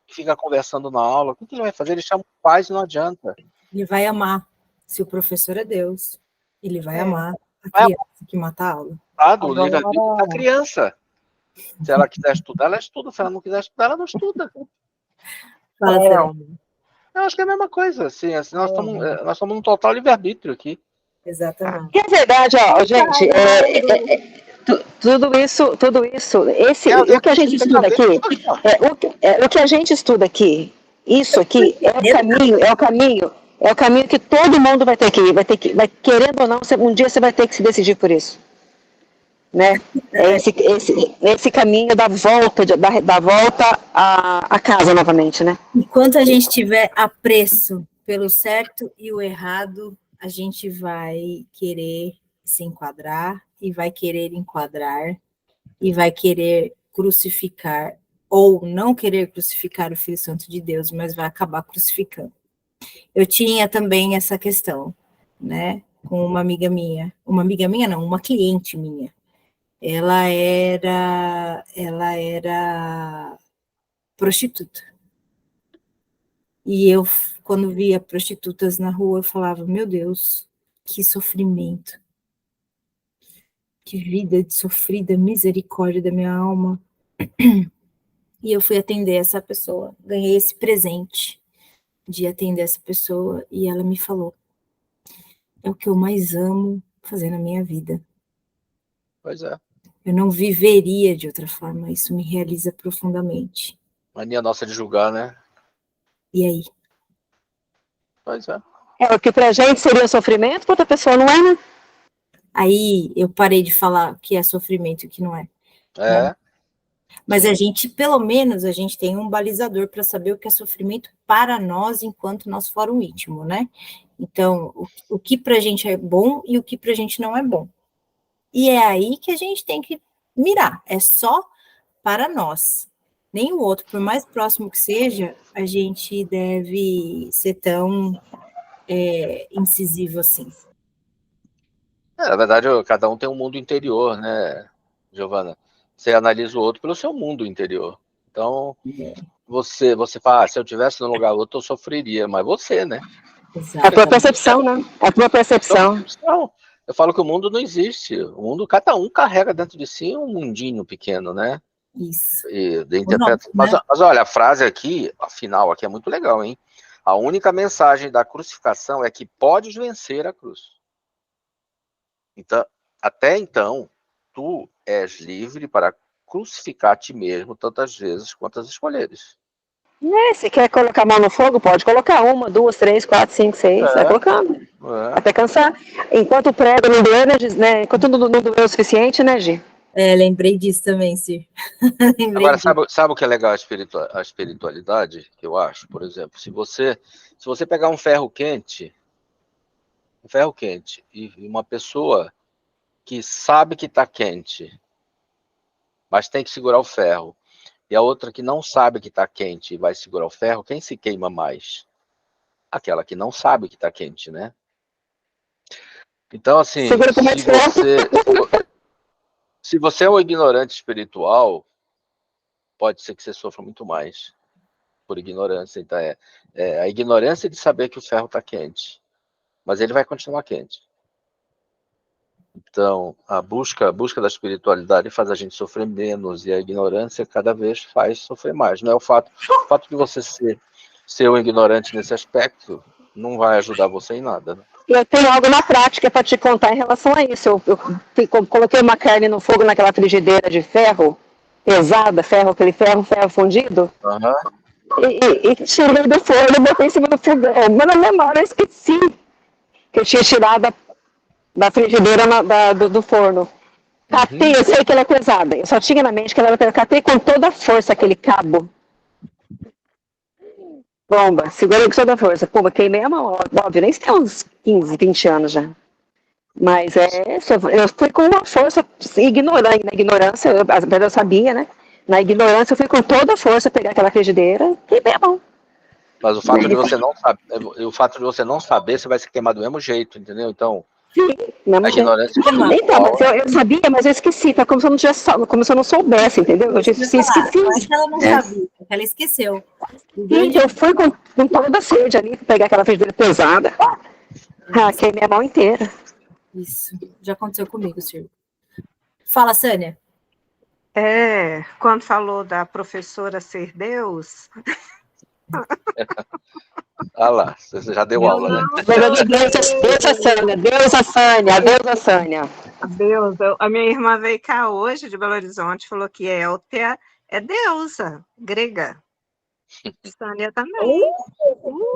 que fica conversando na aula? O que ele vai fazer? Ele chama o pai e não adianta. Ele vai amar. Se o professor é Deus, ele vai amar a Vai criança que mata a aula. do livre-arbítrio da criança. Se ela quiser estudar, ela estuda. Se ela não quiser estudar, ela não estuda. Fala sério. Eu acho que é a mesma coisa. Assim, nós estamos num total livre-arbítrio aqui. Exatamente. E é verdade, ó, gente, tudo isso, o que a gente estuda aqui, o que a gente estuda aqui, isso aqui é o caminho que todo mundo vai ter que ir, vai querendo ou não, um dia você vai ter que se decidir por isso, né? Esse caminho da volta à casa novamente, né? Enquanto a gente tiver apreço pelo certo e o errado, a gente vai querer se enquadrar e vai querer enquadrar e vai querer crucificar ou não querer crucificar o Filho Santo de Deus, mas vai acabar crucificando. Eu tinha também essa questão, né, com uma cliente minha. Ela era prostituta. E eu, quando via prostitutas na rua, eu falava, meu Deus, que sofrimento. Que vida de sofrida, misericórdia da minha alma. E eu fui atender essa pessoa, ganhei esse presente de atender essa pessoa, e ela me falou, é o que eu mais amo fazer na minha vida. Pois é. Eu não viveria de outra forma, isso me realiza profundamente. Mania nossa de julgar, né? E aí? Pois é. O que pra gente seria sofrimento, para outra pessoa não é, né? Aí eu parei de falar que é sofrimento e que não é. É. Né? Mas a gente, pelo menos, a gente tem um balizador para saber o que é sofrimento para nós enquanto nosso fórum íntimo, né? Então, o que pra gente é bom e o que pra gente não é bom. E é aí que a gente tem que mirar, é só para nós. Nem o outro, por mais próximo que seja, a gente deve ser tão incisivo assim. Na verdade, cada um tem um mundo interior, né, Giovana? Você analisa o outro pelo seu mundo interior. Então, você fala, se eu estivesse no lugar outro, eu sofreria, mas você, né? Exato. A tua percepção, né? A tua percepção. Não, eu falo que o mundo não existe. O mundo, cada um carrega dentro de si um mundinho pequeno, né? Isso. Mas olha, a frase aqui, a final aqui é muito legal, hein? A única mensagem da crucificação é que podes vencer a cruz. Então, até então, tu és livre para crucificar a ti mesmo tantas vezes quantas escolheres. Se quer colocar a mão no fogo, pode colocar 1, 2, 3, 4, 5, 6, vai colocando. Até cansar. Enquanto o prego não doer, né? Enquanto não doer o suficiente, né, Gi? Lembrei disso também, Cir. Agora, sabe o que é legal a espiritualidade, que eu acho? Por exemplo, se você pegar um ferro quente e uma pessoa que sabe que está quente, mas tem que segurar o ferro, e a outra que não sabe que está quente e vai segurar o ferro, quem se queima mais? Aquela que não sabe que está quente, né? Então, assim, se você é um ignorante espiritual, pode ser que você sofra muito mais por ignorância. Então, a ignorância de saber que o ferro está quente, mas ele vai continuar quente. Então, a busca da espiritualidade faz a gente sofrer menos, e a ignorância cada vez faz sofrer mais. Não é o fato de você ser um ignorante nesse aspecto não vai ajudar você em nada, né? Eu tenho algo na prática para te contar em relação a isso. Eu coloquei uma carne no fogo naquela frigideira de ferro, pesada, aquele ferro fundido, Aham. e tirei do forno e botei em cima do fogão. Mas na mesma hora eu esqueci que eu tinha tirado da frigideira do forno. Catei, eu sei que ela é pesada. Eu só tinha na mente que ela era pesada. Catei com toda a força aquele cabo. Bomba, segurei com toda a força. Pô, queimei a mão, óbvio, nem tem uns 15, 20 anos já. Mas eu fui com uma força, ignorante, na ignorância, eu sabia, né? Na ignorância, eu fui com toda a força pegar aquela frigideira e queimei a mão. Mas o fato de você não saber, você vai se queimar do mesmo jeito, entendeu? Então, Sim, a ignorância então, mas eu sabia, mas eu esqueci, tá como se eu não tivesse, como se eu não soubesse, entendeu? Eu esqueci. Não é que ela não sabia, é que ela esqueceu. Sim, eu fui com toda a sede ali, pegar aquela frigideira pesada. Queimei a mão inteira. Isso, já aconteceu comigo, Silvio. Fala, Sânia. Quando falou da professora ser Deus... Ah lá, você já deu aula, né? Deusa Sânia. Deus, a minha irmã veio cá hoje de Belo Horizonte, falou que Eltea é deusa grega. Sânia também.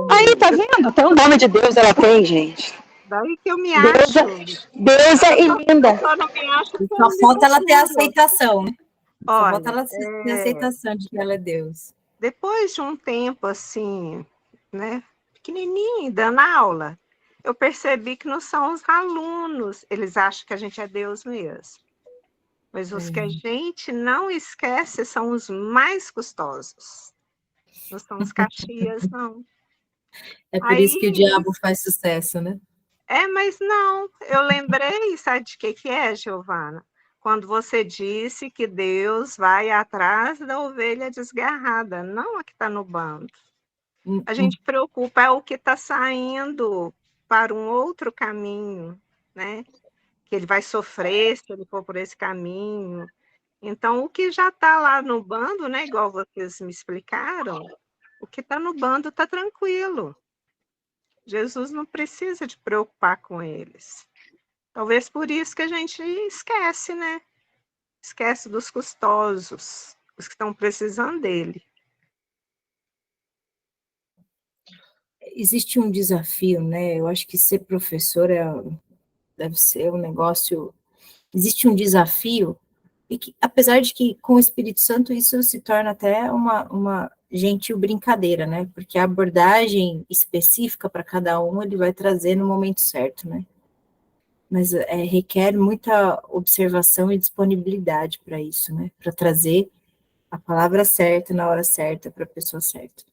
Aí, tá vendo? Até o nome de Deus ela tem, gente. Daí que eu me acho. Deusa e linda. Eu não me acho. Só falta ela ter aceitação, né? Só Olha, falta ela ter aceitação de que ela é Deus. Depois de um tempo assim, né, pequenininho, dando aula, eu percebi que não são os alunos, eles acham que a gente é Deus mesmo. Mas os que a gente não esquece são os mais custosos. Não são os caxias, não. É por isso que o diabo faz sucesso, né? Mas não, eu lembrei, sabe de que é, Giovana? Quando você disse que Deus vai atrás da ovelha desgarrada, não a que está no bando. A gente preocupa é o que está saindo para um outro caminho, né? Que ele vai sofrer se ele for por esse caminho. Então, o que já está lá no bando, né? Igual vocês me explicaram, o que está no bando está tranquilo. Jesus não precisa de preocupar com eles. Talvez por isso que a gente esquece, né? Esquece dos custosos, os que estão precisando dele. Existe um desafio, né? Eu acho que ser professor deve ser um negócio... Existe um desafio, e que, apesar de que com o Espírito Santo isso se torna até uma gentil brincadeira, né? Porque a abordagem específica para cada um ele vai trazer no momento certo, né? Mas requer muita observação e disponibilidade para isso, né? Para trazer a palavra certa na hora certa para a pessoa certa.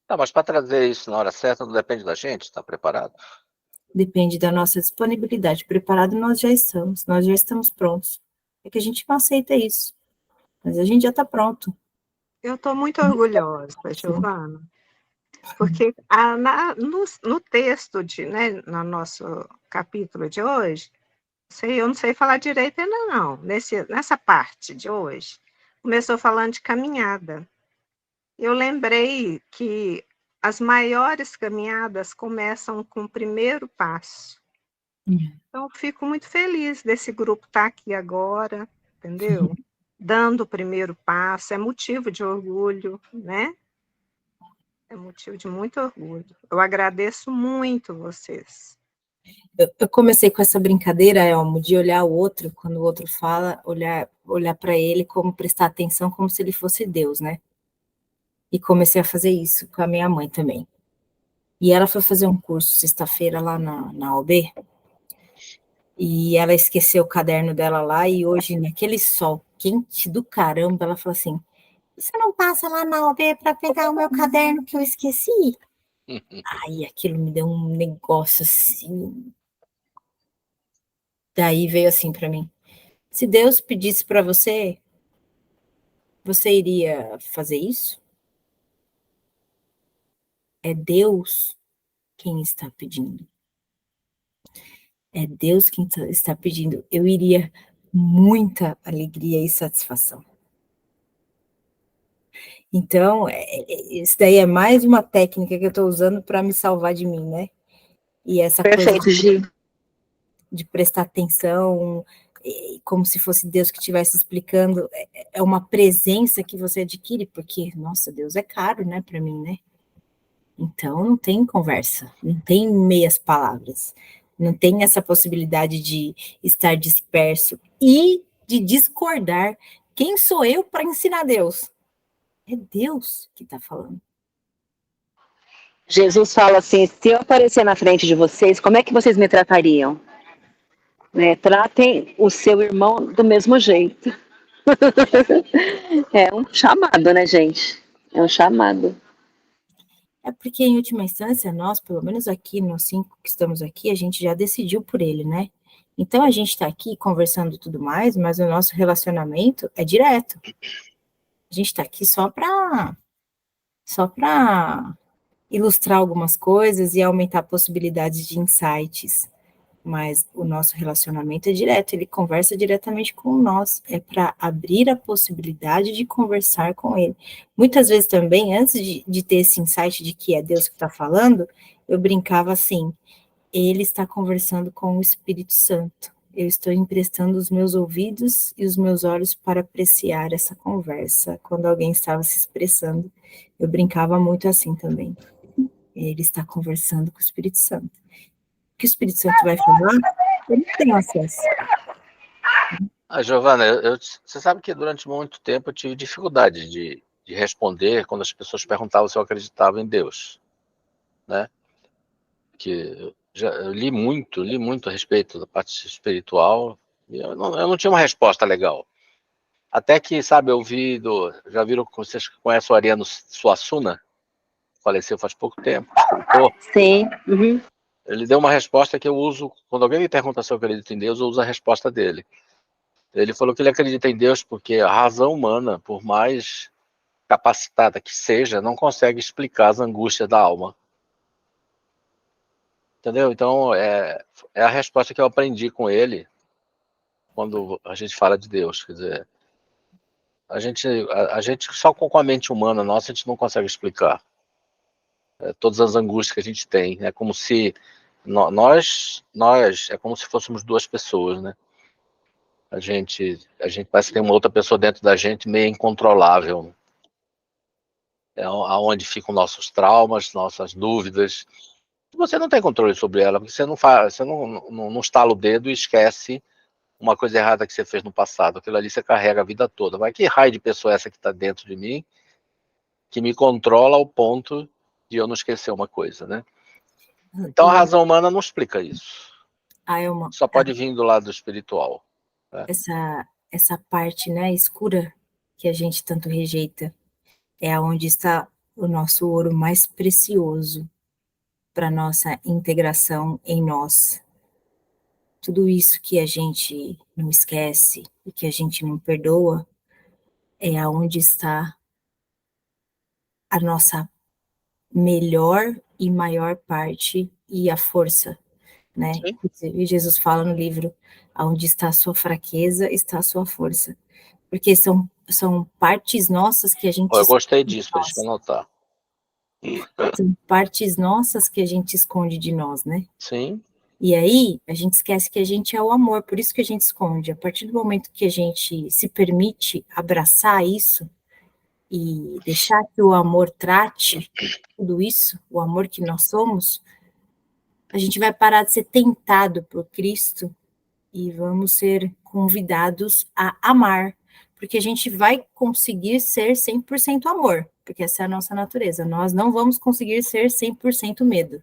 Não, mas para trazer isso na hora certa não depende da gente, está preparado? Depende da nossa disponibilidade. Preparado nós já estamos prontos. É que a gente não aceita isso, mas a gente já está pronto. Eu estou muito orgulhosa, Giovana, porque no texto, né, no nosso capítulo de hoje, eu não sei falar direito ainda não, nessa parte de hoje, começou falando de caminhada. Eu lembrei que as maiores caminhadas começam com o primeiro passo. Então, eu fico muito feliz desse grupo estar aqui agora, entendeu? Dando o primeiro passo, é motivo de orgulho, né? É motivo de muito orgulho. Eu agradeço muito vocês. Eu comecei com essa brincadeira, Elmo, de olhar o outro, quando o outro fala, olhar para ele, como prestar atenção, como se ele fosse Deus, né? E comecei a fazer isso com a minha mãe também. E ela foi fazer um curso sexta-feira lá na OB, e ela esqueceu o caderno dela lá, e hoje, naquele sol quente do caramba, ela falou assim, você não passa lá na OB para pegar o meu caderno que eu esqueci? Aí aquilo me deu um negócio assim. Daí veio assim para mim, se Deus pedisse para você, você iria fazer isso? É Deus quem está pedindo. É Deus quem está pedindo. Eu iria muita alegria e satisfação. Então, isso daí é mais uma técnica que eu estou usando para me salvar de mim, né? E essa Perfeito, coisa Gi. de prestar atenção, como se fosse Deus que estivesse explicando, é uma presença que você adquire, porque, nossa, Deus é caro, né, para mim, né? Então não tem conversa, não tem meias palavras, não tem essa possibilidade de estar disperso e de discordar. Quem sou eu para ensinar Deus? É Deus que está falando. Jesus fala assim: se eu aparecer na frente de vocês, como é que vocês me tratariam? Né? Tratem o seu irmão do mesmo jeito. É um chamado, né, gente? É um chamado. É porque, em última instância, nós, pelo menos aqui, nós 5 que estamos aqui, a gente já decidiu por ele, né? Então, a gente está aqui conversando e tudo mais, mas o nosso relacionamento é direto. A gente está aqui só para ilustrar algumas coisas e aumentar possibilidades de insights. Mas o nosso relacionamento é direto, ele conversa diretamente com nós, é para abrir a possibilidade de conversar com ele. Muitas vezes também, antes de ter esse insight de que é Deus que está falando, eu brincava assim, ele está conversando com o Espírito Santo, eu estou emprestando os meus ouvidos e os meus olhos para apreciar essa conversa, quando alguém estava se expressando, eu brincava muito assim também, ele está conversando com o Espírito Santo. Que o Espírito Santo vai falar, eu não tenho acesso. Giovana, você sabe que durante muito tempo eu tive dificuldade de responder quando as pessoas perguntavam se eu acreditava em Deus, né? Que eu li muito a respeito da parte espiritual, e eu não tinha uma resposta legal. Até que, sabe, já viram, vocês conhecem o Ariano Suassuna? Faleceu faz pouco tempo, escritor. Sim. Uhum. Ele deu uma resposta que eu uso, quando alguém me pergunta se eu acredito em Deus, eu uso a resposta dele. Ele falou que ele acredita em Deus porque a razão humana, por mais capacitada que seja, não consegue explicar as angústias da alma. Entendeu? Então, é a resposta que eu aprendi com ele quando a gente fala de Deus. Quer dizer, a gente só com a mente humana nossa, a gente não consegue explicar todas as angústias que a gente tem. É como se nós é como se fôssemos duas pessoas, né? A gente parece que tem uma outra pessoa dentro da gente meio incontrolável. É aonde ficam nossos traumas, nossas dúvidas. Você não tem controle sobre ela, porque você não estala o dedo e esquece uma coisa errada que você fez no passado. Aquilo ali você carrega a vida toda. Mas que raio de pessoa é essa que está dentro de mim, que me controla ao ponto de eu não esquecer uma coisa, né? Então a razão humana não explica isso. Só pode vir do lado espiritual. Né? Essa parte, né, escura que a gente tanto rejeita, é aonde está o nosso ouro mais precioso para nossa integração em nós. Tudo isso que a gente não esquece e que a gente não perdoa, é aonde está a nossa melhor e maior parte e a força, né? E Jesus fala no livro, aonde está a sua fraqueza, está a sua força. Porque são partes nossas que a gente... Eu gostei disso, para a gente anotar. São partes nossas que a gente esconde de nós, né? Sim. E aí, a gente esquece que a gente é o amor, por isso que a gente esconde. A partir do momento que a gente se permite abraçar isso e deixar que o amor trate tudo isso, o amor que nós somos, a gente vai parar de ser tentado por Cristo e vamos ser convidados a amar, porque a gente vai conseguir ser 100% amor, porque essa é a nossa natureza. Nós não vamos conseguir ser 100% medo.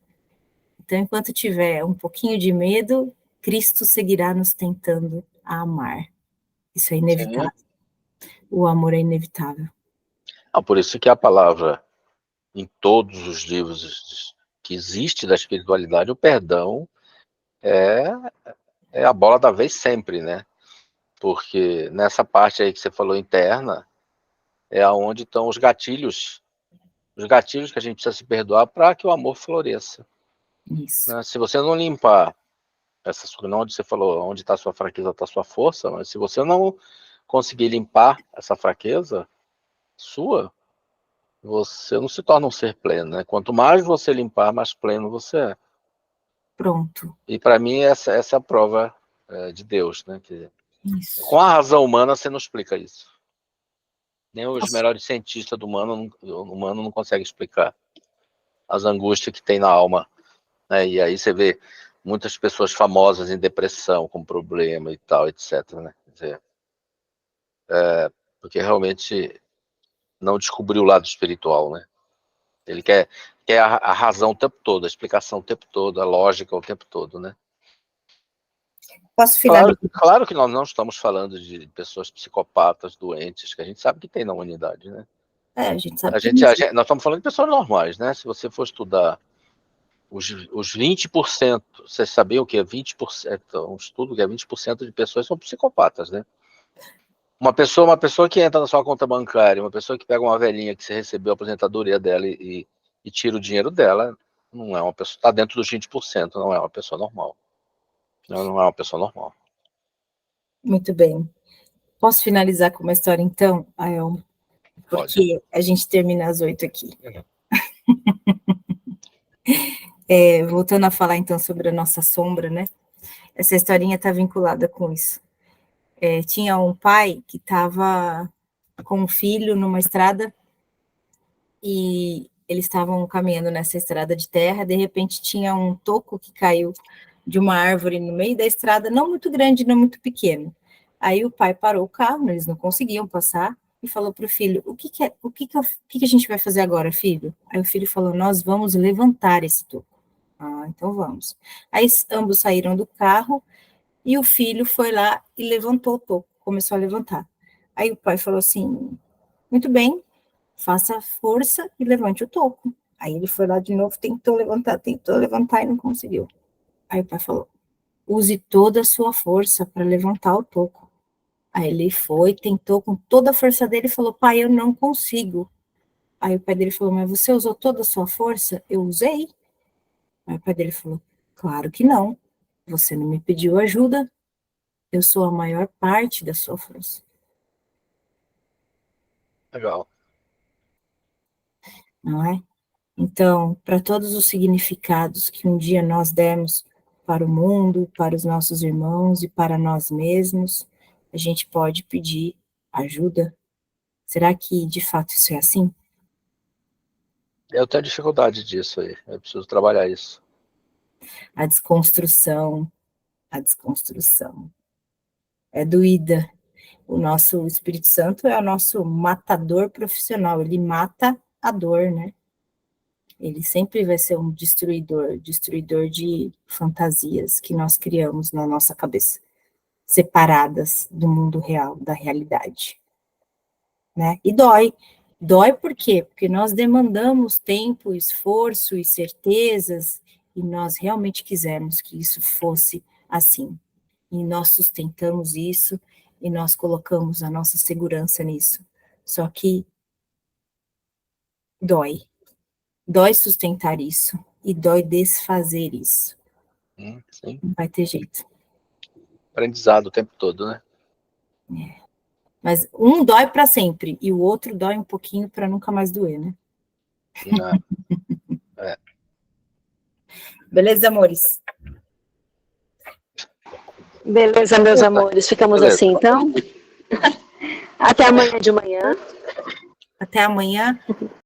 Então, enquanto tiver um pouquinho de medo, Cristo seguirá nos tentando a amar. Isso é inevitável. Sim. O amor é inevitável. Por isso que a palavra, em todos os livros que existe da espiritualidade, o perdão é a bola da vez sempre, né? Porque nessa parte aí que você falou interna, é onde estão os gatilhos que a gente precisa se perdoar para que o amor floresça. Isso. Né? Se você não limpar onde você falou, onde está a sua fraqueza, está a sua força, mas se você não conseguir limpar essa fraqueza sua, você não se torna um ser pleno, né? Quanto mais você limpar, mais pleno você é. Pronto. E para mim essa é a prova de Deus, né? Que, Isso. com a razão humana você não explica isso. Nem os Nossa. melhores cientistas do humano não conseguem explicar as angústias que tem na alma, né? E aí você vê muitas pessoas famosas em depressão, com problema e tal, etc, né? Quer dizer, porque realmente não descobriu o lado espiritual, né? Ele quer a razão o tempo todo, a explicação o tempo todo, a lógica o tempo todo, né? Posso finalizar? Claro que nós não estamos falando de pessoas psicopatas, doentes, que a gente sabe que tem na humanidade, né? A gente sabe que Nós estamos falando de pessoas normais, né? Se você for estudar os 20%, vocês sabiam que é 20%, um estudo que é 20% de pessoas são psicopatas, né? Uma pessoa que entra na sua conta bancária, uma pessoa que pega uma velhinha que você recebeu a aposentadoria dela e tira o dinheiro dela, não é uma pessoa, está dentro dos 20%, não é uma pessoa normal. Não é uma pessoa normal. Muito bem. Posso finalizar com uma história, então, Aelmo? Porque a gente termina às 8 aqui. Voltando a falar, então, sobre a nossa sombra, né? Essa historinha está vinculada com isso. Tinha um pai que estava com um filho numa estrada e eles estavam caminhando nessa estrada de terra, de repente tinha um toco que caiu de uma árvore no meio da estrada, não muito grande, não muito pequeno. Aí o pai parou o carro, eles não conseguiam passar, e falou para o filho, o que a gente vai fazer agora, filho? Aí o filho falou, nós vamos levantar esse toco. Ah, então vamos. Aí ambos saíram do carro, e o filho foi lá e levantou o toco, começou a levantar. Aí o pai falou assim, muito bem, faça força e levante o toco. Aí ele foi lá de novo, tentou levantar e não conseguiu. Aí o pai falou, use toda a sua força para levantar o toco. Aí ele foi, tentou com toda a força dele e falou, pai, eu não consigo. Aí o pai dele falou, mas você usou toda a sua força? Eu usei. Aí o pai dele falou, claro que não. Você não me pediu ajuda. Eu sou a maior parte da sua força. Legal. Não é? Então, para todos os significados que um dia nós demos para o mundo, para os nossos irmãos e para nós mesmos, a gente pode pedir ajuda. Será que de fato isso é assim? Eu tenho dificuldade disso aí. Eu preciso trabalhar isso. A desconstrução é doída. O nosso Espírito Santo é o nosso matador profissional, ele mata a dor, né? Ele sempre vai ser um destruidor de fantasias que nós criamos na nossa cabeça, separadas do mundo real, da realidade, né? E dói por quê? Porque nós demandamos tempo, esforço e certezas, e nós realmente quisemos que isso fosse assim, e nós sustentamos isso, e nós colocamos a nossa segurança nisso, só que dói sustentar isso, e dói desfazer isso. Sim. Não vai ter jeito. Aprendizado o tempo todo, né? Mas um dói para sempre, e o outro dói um pouquinho para nunca mais doer, né? Beleza, amores? Beleza, meus amores, ficamos Beleza. assim, então. Até amanhã de manhã. Até amanhã.